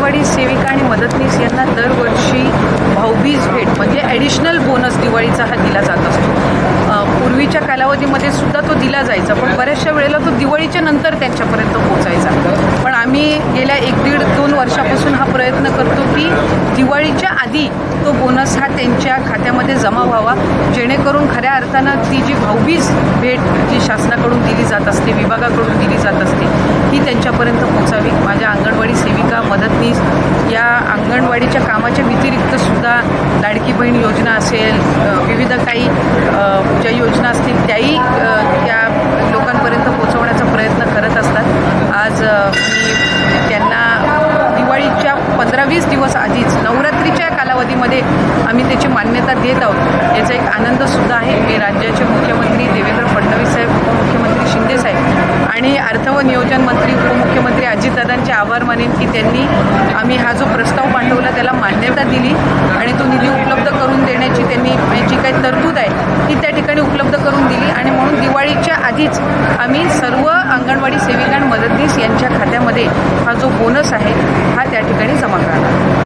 अंगणवाडी सेविका आणि मदतनीस यांना दरवर्षी भाऊबीज भेट म्हणजे ॲडिशनल बोनस दिवाळीचा हा दिला जात असतो. पूर्वीच्या कालावधीमध्ये सुद्धा तो दिला जायचा, पण बऱ्याचशा वेळेला तो दिवाळीच्या नंतर त्यांच्यापर्यंत पोचायचा. पण आम्ही गेल्या 1-1.5-2 वर्षापासून हा प्रयत्न करतो की दिवाळीच्या आधी तो बोनस हा त्यांच्या खात्यामध्ये जमा व्हावा, जेणेकरून खऱ्या अर्थानं ती जी भाऊबीज भेट जी शासनाकडून दिली जात असते, विभागाकडून दिली जात असते, ही त्यांच्यापर्यंत पोचावी. माझ्या अंगणवाडी सेविका मदतनीस या अंगणवाडीच्या कामाच्या व्यतिरिक्तसुद्धा लाडकी बहीण योजना असेल, विविध काही ज्या योजना असतील त्याही त्या लोकांपर्यंत पोचवण्याचा प्रयत्न करत असतात. आज मी त्यांना दिवाळीच्या 15-20 दिवस आधीच नवरात्रीच्या कालावधीमध्ये आम्ही त्याची मान्यता देत आहोत, याचा एक आनंदसुद्धा आहे. मी राज्याचे मुख्यमंत्री देवेंद्र फडणवीस साहेब, उपमुख्यमंत्री शिंदे साहेब आणि अर्थ व नियोजन मंत्री उपमुख्यमंत्री अजितदादांचे आभार मानेन की त्यांनी आम्ही हा जो प्रस्ताव पाठवला त्याला मान्यता दिली आणि तो निधी उपलब्ध करून देण्याची त्यांनी जी काही तरतूद आहे ती त्या ठिकाणी उपलब्ध करून दिली आणि म्हणून दिवाळीच्या आधीच आम्ही सर्व अंगणवाडी सेविका आणि मदतनीस यांच्या खात्यामध्ये हा जो बोनस आहे हा त्या ठिकाणी जमा करणार.